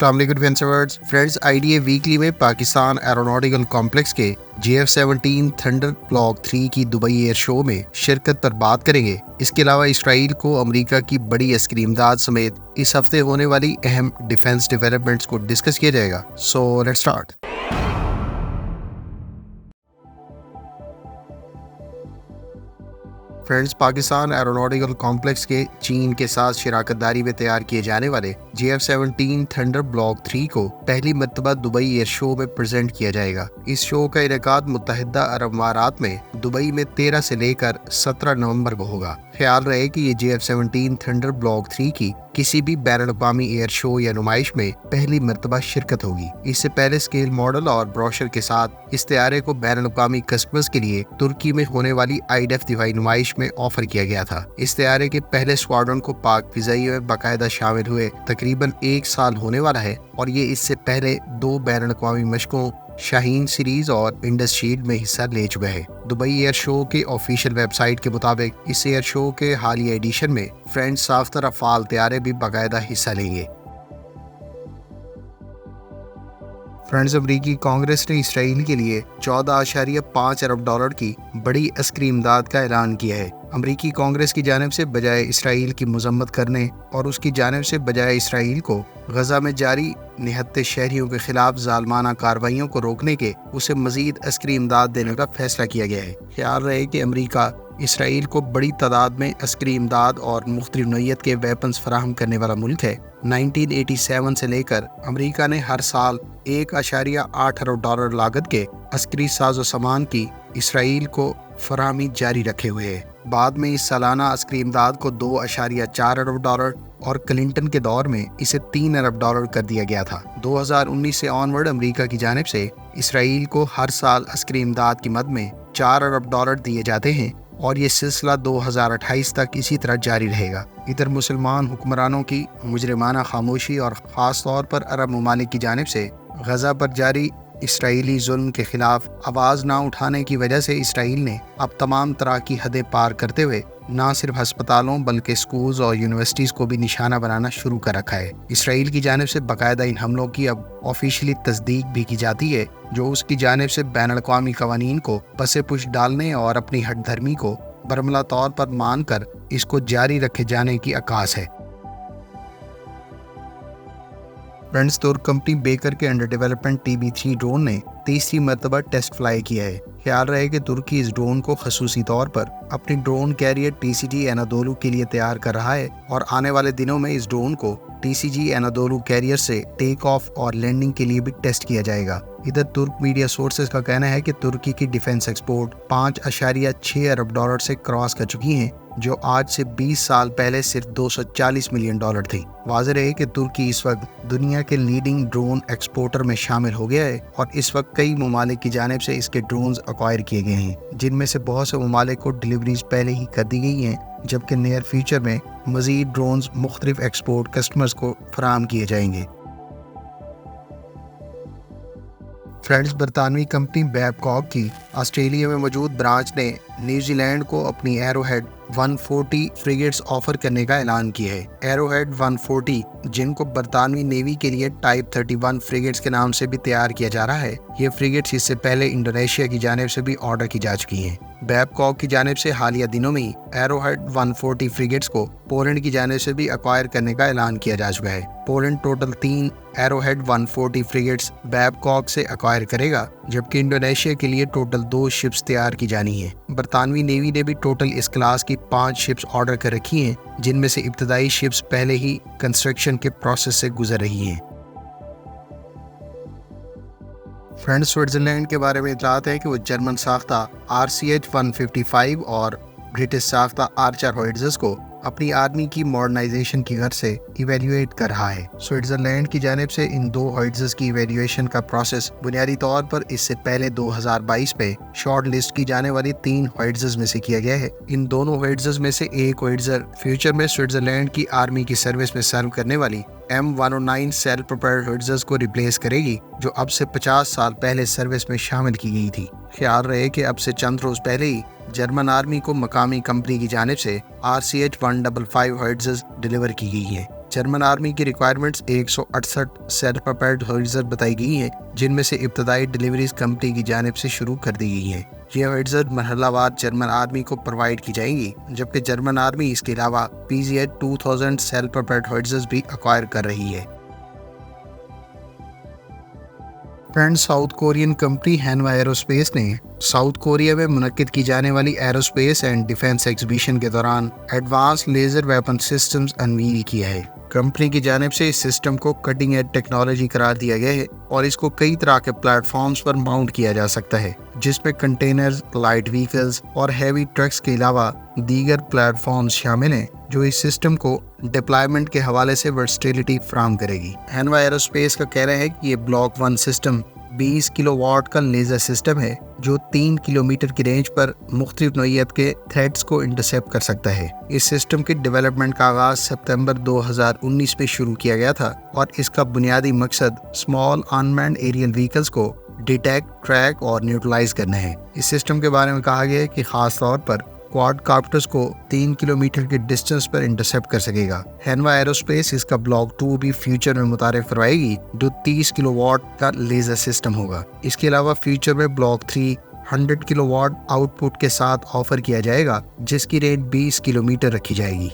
अस्सलाम वालेकुम friends, IDA weekly में पाकिस्तान एरोनॉटिकल कॉम्प्लेक्स के JF-17 थंडर ब्लॉक 3 की दुबई एयर शो में शिरकत पर बात करेंगे। इसके अलावा इसराइल को अमेरिका की बड़ी अस्करी इमदाद समेत इस हफ्ते होने वाली अहम डिफेंस डेवलपमेंट्स को डिस्कस किया जाएगा। So let's start. Friends, Pakistan aeronautical complex के चीन के साथ शराकतदारी में तैयार किए जाने वाले JF-17 थंडर ब्लॉक 3 को पहली मर्तबा दुबई एयर शो में प्रेजेंट किया जाएगा। इस शो का इनेकाद मुत्तहिदा अरब अमारात में दुबई में 13 से लेकर 17 नवंबर को होगा। ख्याल रहे कि ये JF-17 थंडर ब्लॉक 3 की किसी भी बैनुल-अक़वामी एयर शो या नुमाइश में पहली मर्तबा शिरकत होगी। इससे पहले स्केल मॉडल और ब्रोशर के साथ इस तैयारे को बैनुल-अक़वामी कस्टमर्स के लिए तुर्की में होने वाली IDEF दिफाई नुमाइश में ऑफर किया गया था। इस तैयारे के पहले स्क्वाड्रन को पाक फिजाई में बाकायदा शामिल हुए तकरीबन 1 साल होने वाला है और ये इससे पहले 2 बैनुल-अक़वामी मशकों शाहीन सीरीज और इंडस शील्ड में हिस्सा ले चुका है। दुबई एयर शो के ऑफिशियल वेबसाइट के मुताबिक इस एयर शो के हालिया एडिशन में फ्रेंड्स साफ्तर अफाल तैयारे भी बाकायदा हिस्सा लेंगे। फ्रेंड्स, अमरीकी कांग्रेस ने इसराइल के लिए 14.5 अरब डॉलर की बड़ी अस्करी इमदाद का ऐलान किया है। अमरीकी कांग्रेस की जानिब से बजाय इसराइल की मजम्मत करने और उसकी जानिब से बजाय इसराइल को गजा में जारी निहत्ते शहरियों के खिलाफ जालमाना कार्रवाइयों को रोकने के उसे मजीद अस्करी इमदाद देने का फैसला किया गया है। ख्याल रहे कि अमरीका इसराइल को बड़ी तादाद में अस्करी इमदाद और मुख्तलिफ नौइयत के वेपन्स फराहम करने वाला मुल्क है। 1987 से लेकर अमरीका ने हर साल 1.8 अरब डॉलर लागत के अस्करी साजो सामान की इसराइल को फराहमी जारी रखे हुए है। बाद में इस सालाना अस्करी इमदाद को 2.4 अरब डॉलर और क्लिंटन के दौर में इसे 3 अरब डॉलर कर दिया गया था। 2019 से ऑनवर्ड अमरीका की जानिब से इसराइल को हर साल अस्करी इमदाद की मद में 4 अरब डॉलर दिए जाते हैं और ये सिलसिला 2028 तक इसी तरह जारी रहेगा। इधर मुसलमान हुक्मरानों की मुजरिमाना खामोशी और ख़ास तौर पर अरब ममालिक की जानिब से गजा पर जारी इसराइली जुल्म के खिलाफ आवाज़ ना उठाने की वजह से इसराइल ने अब तमाम तरह की हदें पार करते हुए न सिर्फ हस्पतालों बल्कि स्कूल्स और यूनिवर्सिटीज़ को भी निशाना बनाना शुरू कर रखा है। इसराइल की जानिब से बाकायदा इन हमलों की अब ऑफिशियली तस्दीक भी की जाती है, जो उसकी जानिब से बैनुल-अक़वामी क़वानीन को पसे पुश डालने और अपनी हट धर्मी को बरमला तौर पर मानकर इसको जारी रखे जाने की अक्कास है। फ्रेंड्स, तुर्क कंपनी बेकर के अंडर डेवलपमेंट TB3 ड्रोन ने तीसरी मरतबा टेस्ट फ्लाई किया है। ख्याल रहे कि तुर्की इस ड्रोन को खसूसी तौर पर अपनी ड्रोन कैरियर TCG एनादोलू के लिए तैयार कर रहा है और आने वाले दिनों में इस ड्रोन को TCG एनादोलू कैरियर से टेक ऑफ और लैंडिंग के लिए भी टेस्ट किया जाएगा। इधर तुर्क मीडिया सोर्सेज का कहना है कि तुर्की की डिफेंस एक्सपोर्ट 5.6 अरब डॉलर से क्रॉस कर चुकी हैं, जो आज से 20 साल पहले सिर्फ 240 मिलियन डॉलर थी। वाज़ेह है कि तुर्की इस वक्त दुनिया के लीडिंग ड्रोन एक्सपोर्टर में शामिल हो गया है और इस वक्त कई ममालिक की जानिब से इसके ड्रोन्स अक्वायर किए गए हैं, जिनमें से बहुत से ममालिक को डिलीवरीज पहले ही कर दी गई हैं, जबकि नियर फ्यूचर में मजीद ड्रोन्स मुख्तलिफ एक्सपोर्ट कस्टमर्स को फराहम किए जाएंगे। फ्रेंड्स, बरतानवी कंपनी बैबकॉक की ऑस्ट्रेलिया में मौजूद ब्रांच ने न्यूजीलैंड को अपनी एरोहेड 140 फ्रिगेट्स ऑफर करने का ऐलान किया है। एरोहेड 140, जिनको बरतानवी नेवी के लिए टाइप 31 फ्रिगेट्स के नाम से भी तैयार किया जा रहा है, ये फ्रिगेट्स इससे पहले इंडोनेशिया की जानिब से भी ऑर्डर की जा चुकी हैं। बैबकॉक की जानिब से हालिया दिनों में ही एरोहेड 140 फ्रिगेट्स को पोलैंड की जानिब से भी एक्वायर करने का ऐलान किया जा चुका है। Poland total 3 arrowhead 140 frigates Babcock से एक्वायर करेगा, जबकि इंडोनेशिया के लिए टोटल 2 शिप्स तैयार की जानी है। बरतानवी नेवी ने भी टोटल इस क्लास की 5 शिप्स ऑर्डर कर रखी हैं, जिनमें से इब्तदाई शिप्स पहले ही कंस्ट्रक्शन के प्रोसेस से गुजर रही हैं। फ्रेंड्स, स्विट्जरलैंड के बारे में इतलात है कि वो जर्मन साख्ता RCH 155 और ब्रिटिश साख्ता आर्चर होइट्ज़र्स को अपनी आर्मी की मॉडर्नाइजेशन की गर्ज से इवेल्युएट कर रहा है। स्विट्जरलैंड की जानिब से इन 2 होइट्ज़र्स की इवेल्युएशन का प्रोसेस बुनियादी तौर पर इससे पहले 2022 में शॉर्ट लिस्ट की जाने वाली 3 होइट्ज़र्स में से किया गया है। इन दोनों होइट्ज़र्स में से एक होइट्ज़र फ्यूचर में स्विट्जरलैंड की आर्मी की सर्विस में सर्व करने वाली M109 सेल्फ प्रोपेल्ड होइट्ज़र्स को रिप्लेस करेगी, जो अब से 50 साल पहले सर्विस में शामिल की गई थी। ख्याल रहे कि अब से चंद रोज पहले ही जर्मन आर्मी को मकामी कंपनी की जानिब से RCH 155 होइट्ज़र्स डिलीवर की गई है। जर्मन आर्मी की रिक्वायरमेंट्स 168 सेल्फ प्रोपेल्ड होविट्जर बताई गई हैं, जिनमें से इब्तदाई डिलीवरीज कंपनी की जानिब से शुरू कर दी गई हैं। ये होविट्जर मरहलावार जर्मन आर्मी को प्रोवाइड की जाएंगी, जबकि जर्मन आर्मी इसके अलावा PZ-2000 सेल्फ प्रोपेल्ड होविट्जर्स भी एक्वायर कर रही है। Friends, south Korean company हैनवा aerospace ने साउथ कोरिया में मुनक्किद की जाने वाली एरोस्पेस एंड डिफेंस एग्जीबिशन के दौरान advance laser weapon systems unveil किया है। कंपनी की जानिब से इस सिस्टम को कटिंग एज टेक्नोलॉजी करार दिया गया है और इसको कई तरह के प्लेटफॉर्म्स पर माउंट किया जा सकता है, जिसमें कंटेनर्स, लाइट व्हीकल्स और हैवी ट्रक्स के अलावा दीगर प्लेटफॉर्म्स शामिल हैं, जो इस सिस्टम को डिप्लॉयमेंट के हवाले से वर्सटिलिटी फ्राहम करेगी। हैनवा एरोस्पेस का कहना है कि ये ब्लॉक 1 सिस्टम 20 किलोवाट का लेजर सिस्टम है, जो 3 किलोमीटर की रेंज पर मुख्तलिफ नौइयत के थ्रेट्स को इंटरसेप्ट कर सकता है। इस सिस्टम की डेवलपमेंट का आगाज सितंबर 2019 में शुरू किया गया था और इसका बुनियादी मकसद स्मॉल अनमैन्ड एरियल व्हीकल्स को डिटेक्ट, ट्रैक और न्यूट्रलाइज करना है। इस सिस्टम के बारे में कहा गया है कि खास तौर पर क्वाडकाप्टर्स को 3 किलोमीटर के डिस्टेंस पर इंटरसेप्ट कर सकेगा। हैनवा एरोस्पेस इसका ब्लॉक 2 भी फ्यूचर में मुतारिफ करवाएगी, जो 30 किलोवाट का लेजर सिस्टम होगा। इसके अलावा फ्यूचर में ब्लॉक 3 100 किलोवाट आउटपुट के साथ ऑफर किया जाएगा, जिसकी रेंज 20 किलोमीटर रखी जाएगी।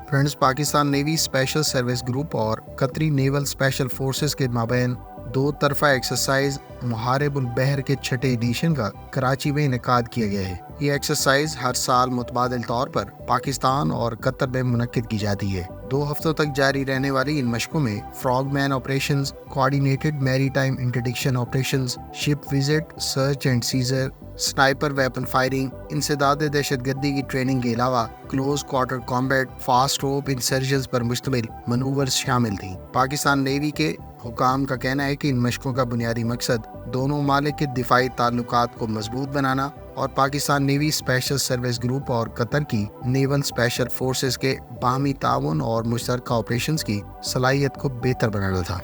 Friends, Pakistan navy special service group और कतरी नेवल स्पेशल फोर्सेस के माबैन 2 तरफा एक्सरसाइज मुहारिबुल बहर के 6ठे एडिशन का कराची में इनेकाद किया गया है। ये एक्सरसाइज हर साल मुतबादिल तौर पर पाकिस्तान और कतर में मुनक्किद की जाती है। 2 हफ्तों तक जारी रहने वाली इन मशकों में frogman operations, coordinated maritime interdiction operations, ship visit, search and seizure, sniper weapon firing, इंसदाद दहशतगर्दी की ट्रेनिंग के अलावा close quarter combat, fast rope insertions पर मुश्तमिल मनूवर्स शामिल थी। पाकिस्तान नेवी के हुकाम का कहना है कि इन मशकों का बुनियादी मकसद दोनों मालिक के दिफाई ताल्लुकात को मजबूत बनाना और Pakistan navy special service group और कतर की नेवल स्पेशल फोर्सेस के बाहमी ताउन और मुश्तरका ऑपरेशंस की सलाहियत को बेहतर बनाना था।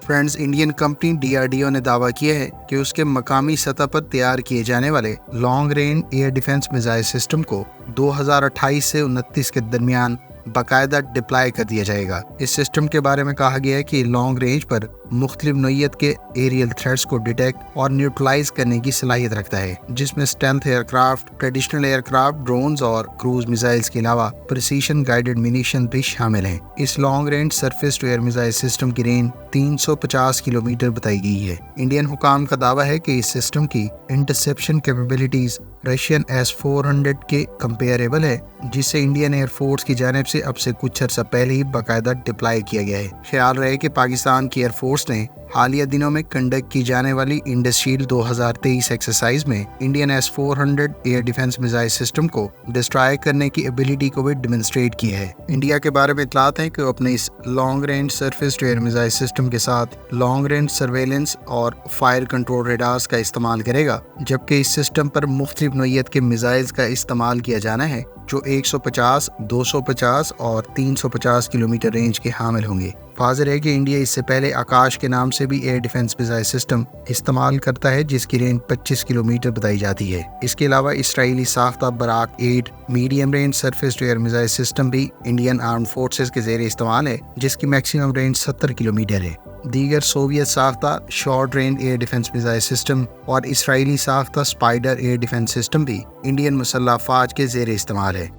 फ्रेंड्स, इंडियन कंपनी DRDO ने दावा किया है कि उसके मकामी सतह पर तैयार किए जाने वाले long range air defence missile system को 2028 से 29 के दरमियान बाकायदा डिप्लॉय कर दिया जाएगा। इस सिस्टम के बारे में कहा गया है कि लॉन्ग रेंज पर मुख्तलिफ नौइयत के एरियल थ्रेट्स को डिटेक्ट और न्यूट्रलाइज करने की सलाहियत रखता है, जिसमें stealth aircraft, traditional aircraft, drones और क्रूज मिसाइल्स के अलावा प्रिसीशन गाइडेड मिनिशन भी शामिल हैं। इस long range surface to air missile system की रेंज 350 किलोमीटर बताई गई है। इंडियन हुकाम का दावा है कि इस सिस्टम की इंटरसेप्शन कैपेबिलिटीज रशियन S-400 के कंपेरेबल है, जिसे इंडियन एयरफोर्स की जानिब से अब से कुछ अर्सा पहले ही बाकायदा डिप्लॉय किया गया है। ख्याल रहे कि पाकिस्तान की एयरफोर्स ने हालिया दिनों में कंडक्ट की जाने वाली इंडस्ट्रियल 2023 एक्सरसाइज में Indian S-400 air defence missile system को डिस्ट्रॉय करने की एबिलिटी को भी डेमोन्स्ट्रेट किया है। इंडिया के बारे में इतलात है कि वो अपने इस long range surface to air missile system के साथ लॉन्ग रेंज सर्वेलेंस और फायर कंट्रोल रेडार्स का इस्तेमाल करेगा, जबकि इस सिस्टम पर मुख्तलिफ नौइयत के मिसाइल्स का इस्तेमाल किया जाना है, जो 150, 250 और 350 किलोमीटर रेंज के हामिल होंगे। वाज़ेह है कि इंडिया इससे पहले आकाश के नाम से भी एयर डिफेंस मिसाइल सिस्टम इस्तेमाल करता है, जिसकी रेंज 25 किलोमीटर बताई जाती है। इसके अलावा इसराइली साख्ता Barak 8 medium range surface to air missile system भी इंडियन आर्म फोर्सेस के ज़ेरे इस्तेमाल है, जिसकी मैक्सिमम रेंज 70 किलोमीटर है। दीगर सोवियत साख्ता short range air defence missile system और इसराइली साख्ता स्पाइडर एयर डिफेंस सिस्टम भी इंडियन मुसल्लह अफवाज के ज़ेरे इस्तेमाल है।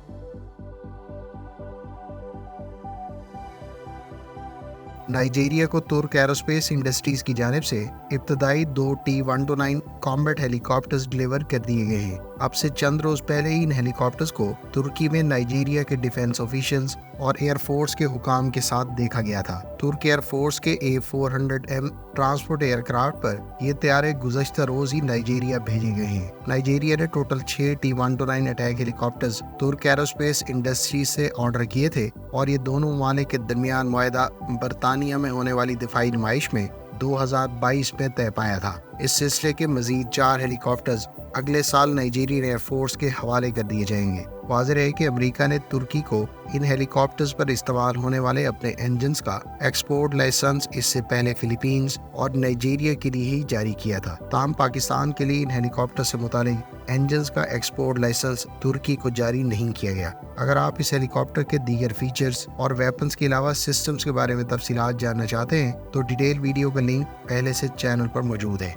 नाइजीरिया को तुर्क एरोस्पेस इंडस्ट्रीज की जानिब से इब्तदाई 2 T-129 कॉम्बैट हेलीकॉप्टर्स डिलीवर कर दिए गए हैं। अब से चंद रोज पहले ही इन हेलीकॉप्टर्स को तुर्की में नाइजीरिया के डिफेंस ऑफिशियल्स और एयरफोर्स के हुकाम के साथ देखा गया था। तुर्क एयरफोर्स के A-400M ट्रांसपोर्ट एयरक्राफ्ट पर ये तैयारे गुज़श्ता रोज ही नाइजीरिया भेजे गए हैं। नाइजीरिया ने टोटल 6 T-129 अटैक हेलीकॉप्टर्स तुर्क एरोस्पेस इंडस्ट्री से ऑर्डर किए थे और ये दोनों ममालिक के दरमियान मुआहदा बरतानिया में होने वाली दिफाई नुमाइश में 2022 में तय पाया था। इस सिलसिले के मजीद 4 हेलीकॉप्टर्स اگلے سال نائجیرین ایئر فورس کے حوالے کر دیے جائیں گے۔ واضح ہے کہ امریکہ نے ترکی کو ان ہیلی کاپٹرز پر استعمال ہونے والے اپنے انجنز کا ایکسپورٹ لائسنس اس سے پہلے فلپینز اور نائجیریا کے لیے ہی جاری کیا تھا، تاہم پاکستان کے لیے ان ہیلی کاپٹر سے متعلق انجنز کا ایکسپورٹ لائسنس ترکی کو جاری نہیں کیا گیا۔ اگر آپ اس ہیلی کاپٹر کے دیگر فیچرز اور ویپنز کے علاوہ سسٹمز کے بارے میں تفصیلات جاننا چاہتے ہیں تو ڈیٹیل ویڈیو کا لنک پہلے سے چینل پر موجود ہے۔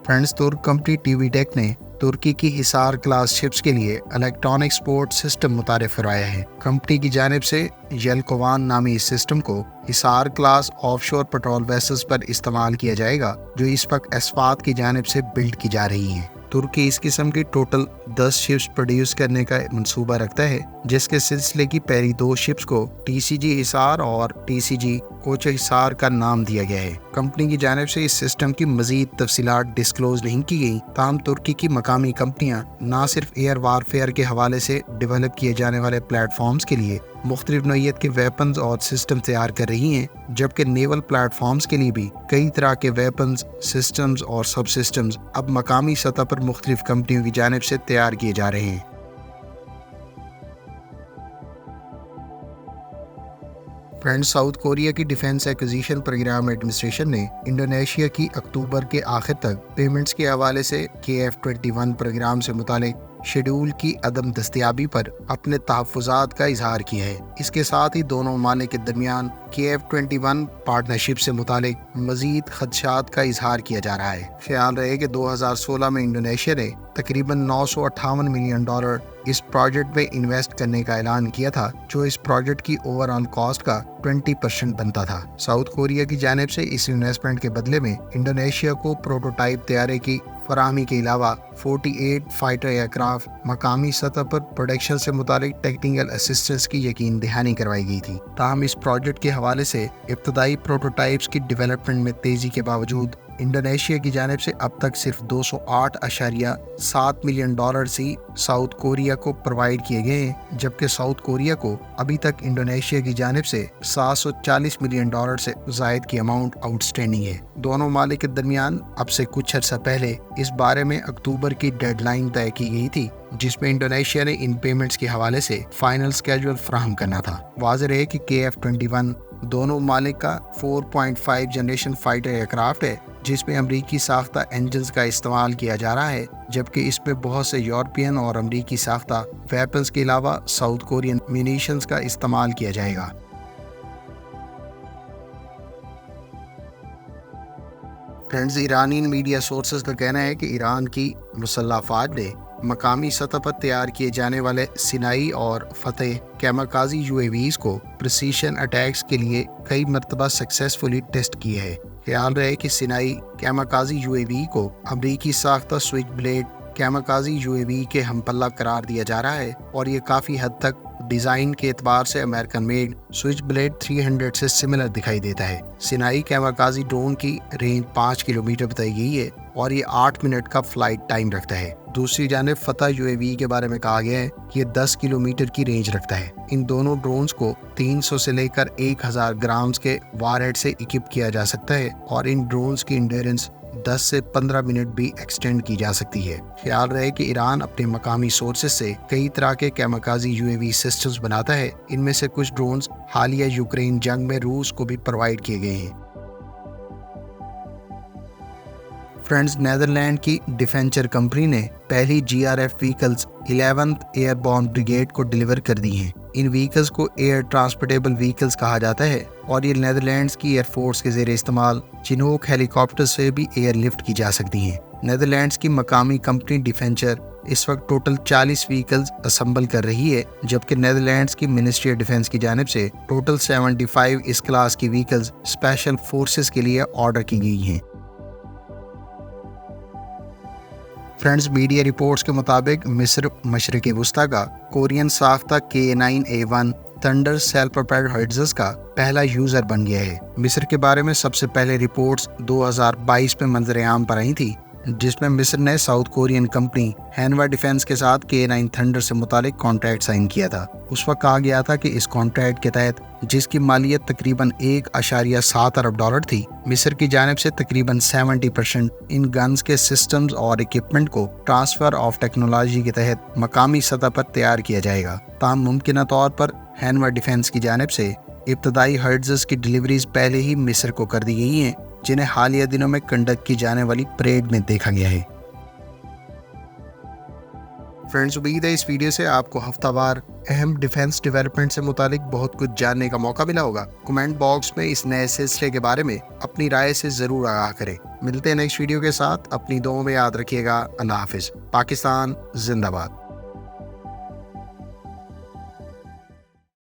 فرینڈز، ترک کمپنی ٹی وی ٹیک نے ترکی کی حصار کلاس شپس کے لیے الیکٹرانک سپورٹ سسٹم متعارف کرایا ہے۔ کمپنی کی جانب سے یلکوان نامی اس سسٹم کو حصار کلاس آف شور پیٹرول ویسلز پر استعمال کیا جائے گا، جو اس وقت اسفات کی جانب سے بلڈ کی جا رہی ہیں۔ ترکی اس قسم کی ٹوٹل 10 شپس پروڈیوس کرنے کا منصوبہ رکھتا ہے، جس کے سلسلے کی پہلی 2 شپس کو ٹی سی جی حصار اور ٹی سی جی کوچہ حصار کا نام دیا گیا ہے۔ کمپنی کی جانب سے اس سسٹم کی مزید تفصیلات ڈسکلوز نہیں کی گئیں، تاہم ترکی کی مقامی کمپنیاں نہ صرف ایئر وارفیئر کے حوالے سے ڈیولپ کیے جانے والے پلیٹ فارمز کے لیے مختلف نوعیت کے ویپنز اور سسٹم تیار کر رہی ہیں، جبکہ نیول پلیٹ فارمز کے لیے بھی کئی طرح کے ویپنز، سسٹمز اور سب سسٹمز اب مقامی سطح پر مختلف کمپنیوں کی جانب سے تیار کیے جا رہے ہیں۔ فرینڈ، ساؤتھ کوریا کی ڈیفنس ایکوزیشن پروگرام ایڈمنسٹریشن نے انڈونیشیا کی اکتوبر کے آخر تک پیمنٹس کے حوالے سے KF-21 پروگرام سے متعلق شیڈول کی عدم دستیابی پر اپنے تحفظات کا اظہار کیا ہے۔ اس کے ساتھ ہی دونوں ممالک کے درمیان KF-21 پارٹنرشپ سے متعلق مزید خدشات کا اظہار کیا جا رہا ہے۔ خیال رہے کہ 2016 میں انڈونیشیا نے تقریباً $958 ملین اس پروجیکٹ میں انویسٹ کرنے کا اعلان کیا تھا، جو اس پروجیکٹ کی اوور آل کاسٹ کا 20% بنتا تھا۔ ساؤتھ کوریا کی جانب سے اس انویسٹمنٹ کے بدلے میں انڈونیشیا کو پروٹوٹائپ طیارے کی فراہمی کے علاوہ 48 فائٹر ایئر کرافٹ، مقامی سطح پر پروڈکشن سے متعلق ٹیکنیکل اسسٹنس کی یقین دہانی کروائی گئی تھی۔ تاہم اس پروجیکٹ کے حوالے سے ابتدائی پروٹوٹائپس کی ڈیولپمنٹ میں تیزی کے باوجود انڈونیشیا کی جانب سے اب تک صرف $208.7 ملین ہی ساؤتھ کوریا کو پرووائڈ کیے گئے ہیں، جبکہ ساؤتھ کوریا کو ابھی تک انڈونیشیا کی جانب سے $740 ملین سے زائد کی اماؤنٹ آؤٹ اسٹینڈنگ ہے۔ دونوں ممالک کے درمیان اب سے کچھ عرصہ پہلے اس بارے میں اکتوبر کی ڈیڈ لائن طے کی گئی تھی، جس میں انڈونیشیا نے ان پیمنٹس کے حوالے سے فائنل اسکیجول فراہم کرنا تھا۔ واضح ہے کہ KF-21 دونوں ممالک کا 4.5 جنریشن فائٹر ایئر کرافٹ ہے، جس میں امریکی ساختہ انجنز کا استعمال کیا جا رہا ہے، جبکہ اس میں بہت سے یورپین اور امریکی ساختہ ویپنز کے علاوہ ساؤتھ کورین میونیشنز کا استعمال کیا جائے گا۔ فرینڈز، ایرانی میڈیا سورسز کا کہنا ہے کہ ایران کی مسلح افواج نے مقامی سطح پر تیار کیے جانے والے سینائی اور فتح کیماکازی UAVs کو پریسیشن اٹیکس کے لیے کئی مرتبہ سکسیسفلی ٹیسٹ کیا ہے۔ خیال رہے کہ سینائی کیماکازی UAV کو امریکی ساختہ سوئچ بلیڈ کیماکازی UAV کے ہم پلہ قرار دیا جا رہا ہے، اور یہ کافی حد تک ڈیزائن کے اعتبار سے امریکن میڈ سوئچ بلیڈ 300 سے سملر دکھائی دیتا ہے۔ سینائی کیماکازی ڈرون کی رینج 5 کلومیٹر بتائی گئی ہے اور یہ 8 منٹ کا فلائٹ ٹائم رکھتا ہے۔ دوسری جانب فتح UAV کے بارے میں کہا گیا ہے کہ یہ 10 کلومیٹر کی رینج رکھتا ہے۔ ان دونوں ڈرونز کو 300 سے لے کر 1000 گرامز کے وار ہیڈ سے اکپ کیا جا سکتا ہے، اور ان ڈرونز کی انڈیورنس 10 سے 15 منٹ بھی ایکسٹینڈ کی جا سکتی ہے۔ خیال رہے کہ ایران اپنے مقامی سورسز سے کئی طرح کے کیماکازی UAV سسٹمز بناتا ہے۔ ان میں سے کچھ ڈرونز حالیہ یوکرین جنگ میں روس کو بھی پرووائڈ کیے گئے ہیں۔ فرینڈز، نیدرلینڈ کی ڈیفینچر کمپنی نے پہلی GRF vehicles 11th airborne brigade کو ڈیلیور کر دی ہیں۔ ان وہیکلز کو ایئر ٹرانسپورٹیبل وہیکلز کہا جاتا ہے، اور یہ نیدرلینڈز کی ایئر فورس کے زیر استعمال چنوک ہیلی کاپٹر سے بھی ایئر لفٹ کی جا سکتی ہیں۔ نیدرلینڈز کی مقامی کمپنی ڈیفینچر اس وقت ٹوٹل 40 وہیکلز اسمبل کر رہی ہے، جبکہ نیدرلینڈز کی منسٹری آف ڈیفنس کی جانب سے ٹوٹل 75 اس کلاس کی وہیکلز اسپیشل فورسز کے لیے آرڈر کی گئی ہیں۔ فرینڈز، میڈیا رپورٹس کے مطابق مصر مشرق وسطیٰ کا کورین ساختہ K9A1 تھنڈر سیلف پروپیلڈ ہوئٹزرز کا پہلا یوزر بن گیا ہے۔ مصر کے بارے میں سب سے پہلے رپورٹس 2022 میں منظر عام پر آئی تھی، جس میں مصر نے ساؤتھ کورین کمپنی ہینوا ڈیفینس کے ساتھ K9 تھنڈر سے متعلق کانٹریکٹ سائن کیا تھا۔ اس وقت کہا گیا تھا کہ اس کانٹریکٹ کے تحت، جس کی مالیت تقریباً 1.7 ارب ڈالر تھی، مصر کی جانب سے تقریباً 70% ان گنز کے سسٹمز اور اکوپمنٹ کو ٹرانسفر آف ٹیکنالوجی کے تحت مقامی سطح پر تیار کیا جائے گا۔ تاہم ممکنہ طور پر ہینوا ڈیفینس کی جانب سے ابتدائی ہرٹزز کی ڈیلیوریز پہلے ہی مصر کو کر دی گئی ہیں، جنہیں حالیہ دنوں میں کنڈکٹ کی جانے والی پریڈ میں دیکھا گیا ہے۔ فرینڈز، امید ہے اس ویڈیو سے آپ کو ہفتہ وار اہم ڈیفینس ڈیولپمنٹ سے متعلق بہت کچھ جاننے کا موقع ملا ہوگا۔ کمنٹ باکس میں اس نئے سلسلے کے بارے میں اپنی رائے سے ضرور آگاہ کریں۔ ملتے ہیں نیکسٹ ویڈیو کے ساتھ، اپنی دعاؤں میں یاد رکھیے گا۔ اللہ حافظ۔ پاکستان زندہ باد۔